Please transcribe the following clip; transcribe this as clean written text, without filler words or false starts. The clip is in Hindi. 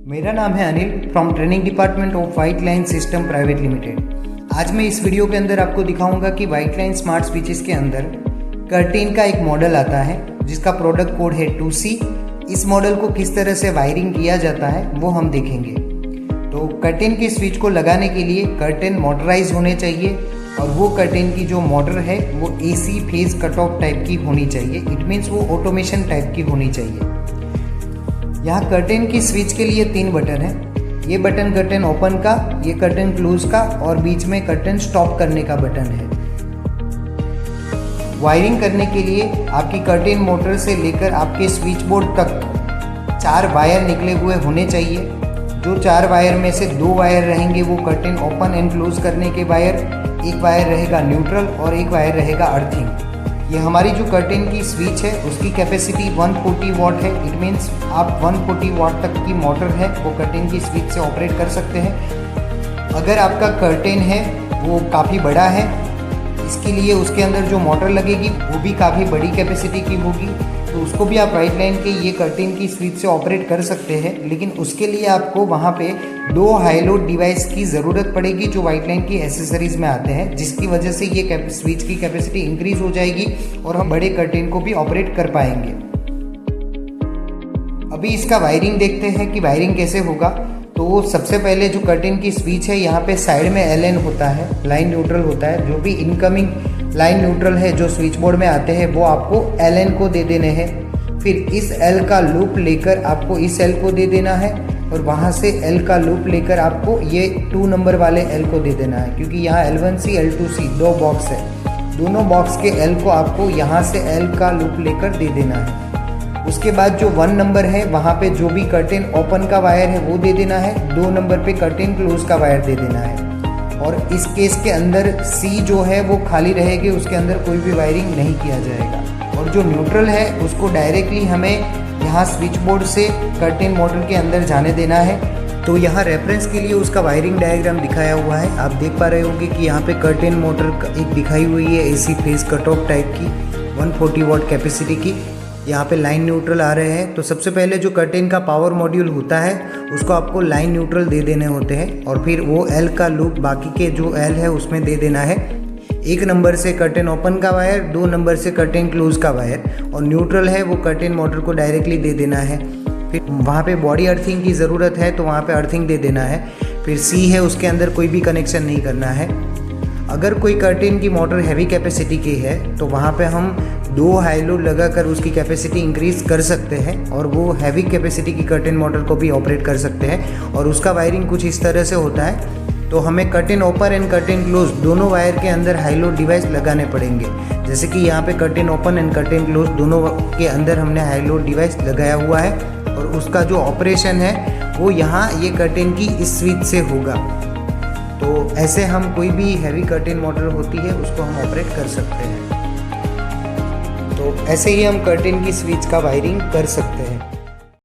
मेरा नाम है Anil from training department of white line system private limited. आज मैं इस वीडियो के अंदर आपको दिखाऊंगा कि व्हाइट लाइन स्मार्ट स्विचेस के अंदर कर्टेन का एक मॉडल आता है जिसका प्रोडक्ट कोड है 2C। इस मॉडल को किस तरह से वायरिंग किया जाता है वो हम देखेंगे। तो कर्टेन के स्विच को लगाने के लिए कर्टेन मोटराइज होने चाहिए और वो कर्टेन की जो मोटर है वो AC phase cut off type की होनी चाहिए। इट मीन्स वो ऑटोमेशन टाइप की होनी चाहिए। यहाँ कर्टेन की स्विच के लिए 3 बटन है। ये बटन कर्टेन ओपन का, ये कर्टेन क्लोज का और बीच में कर्टेन स्टॉप करने का बटन है। वायरिंग करने के लिए आपकी कर्टेन मोटर से लेकर आपके स्विच बोर्ड तक 4 वायर निकले हुए होने चाहिए। जो 4 वायर में से 2 वायर रहेंगे वो कर्टेन ओपन एंड क्लोज करने के वायर, एक वायर रहेगा न्यूट्रल और एक वायर रहेगा अर्थिंग। ये हमारी जो कर्टेन की स्विच है उसकी कैपेसिटी 140 वाट है। इट मीन्स आप 140 वाट तक की मोटर है वो कर्टेन की स्विच से ऑपरेट कर सकते हैं। अगर आपका कर्टेन है वो काफ़ी बड़ा है, इसके लिए उसके अंदर जो मोटर लगेगी वो भी काफ़ी बड़ी कैपेसिटी की होगी, तो उसको भी आप व्हाइट लाइन के ये कर्टेन की स्विच से ऑपरेट कर सकते हैं। लेकिन उसके लिए आपको वहाँ पे 2 हाई लोड डिवाइस की ज़रूरत पड़ेगी जो व्हाइट लाइन की एसेसरीज में आते हैं, जिसकी वजह से ये स्विच की कैपेसिटी इंक्रीज हो जाएगी और हम बड़े कर्टेन को भी ऑपरेट कर पाएंगे। अभी इसका वायरिंग देखते हैं कि वायरिंग कैसे होगा। तो सबसे पहले जो कर्टेन की स्विच है यहाँ पे साइड में LN होता है, लाइन न्यूट्रल होता है। जो भी इनकमिंग लाइन न्यूट्रल है जो स्विच बोर्ड में आते हैं वो आपको LN को दे देने हैं। फिर इस L का लूप लेकर आपको इस L को दे देना है और वहाँ से L का लूप लेकर आपको ये 2 नंबर वाले L को दे देना है, क्योंकि यहाँ L1C L2C 2 बॉक्स है। दोनों बॉक्स के L को आपको यहाँ से L का लूप लेकर दे देना है। उसके बाद जो 1 नंबर है वहाँ पे जो भी कर्टेन ओपन का वायर है वो दे देना है। 2 नंबर पे कर्टेन क्लोज का वायर दे देना है। और इस केस के अंदर C जो है वो खाली रहेगी, उसके अंदर कोई भी वायरिंग नहीं किया जाएगा। और जो न्यूट्रल है उसको डायरेक्टली हमें यहाँ स्विच बोर्ड से कर्टेन मोटर के अंदर जाने देना है। तो यहाँ रेफरेंस के लिए उसका वायरिंग डायग्राम दिखाया हुआ है। आप देख पा रहे होंगे कि यहाँ पे कर्टेन मोटर एक दिखाई हुई है AC phase cut off type की 140 वाट कैपेसिटी की। यहाँ पे लाइन न्यूट्रल आ रहे हैं। तो सबसे पहले जो कर्टेन का पावर मॉड्यूल होता है उसको आपको लाइन न्यूट्रल दे देने होते हैं और फिर वो L का लूप बाकी के जो L है उसमें दे देना है। 1 नंबर से कर्टेन ओपन का वायर, 2 नंबर से कर्टेन क्लोज का वायर और न्यूट्रल है वो कर्टेन मोटर को डायरेक्टली दे देना है। फिर वहाँ पे बॉडी अर्थिंग की ज़रूरत है तो वहाँ पे अर्थिंग दे देना है। फिर C है उसके अंदर कोई भी कनेक्शन नहीं करना है। अगर कोई कर्टेन की मोटर हैवी कैपेसिटी की है तो वहाँ पे हम 2 हाई लोड लगाकर उसकी कैपेसिटी इंक्रीज कर सकते हैं और वो हैवी कैपेसिटी की कर्टेन मोटर को भी ऑपरेट कर सकते हैं। और उसका वायरिंग कुछ इस तरह से होता है। तो हमें curtain open and curtain close दोनों वायर के अंदर हाई लोड डिवाइस लगाने पड़ेंगे। जैसे कि यहाँ पे curtain open and curtain close दोनों के अंदर हमने हाई लोड डिवाइस लगाया हुआ है और उसका जो ऑपरेशन है वो यहाँ ये कर्टेन की इस स्विच से होगा। तो ऐसे हम कोई भी हैवी कर्टेन मोटर होती है उसको हम ऑपरेट कर सकते हैं। तो ऐसे ही हम कर्टेन की स्विच का वायरिंग कर सकते हैं।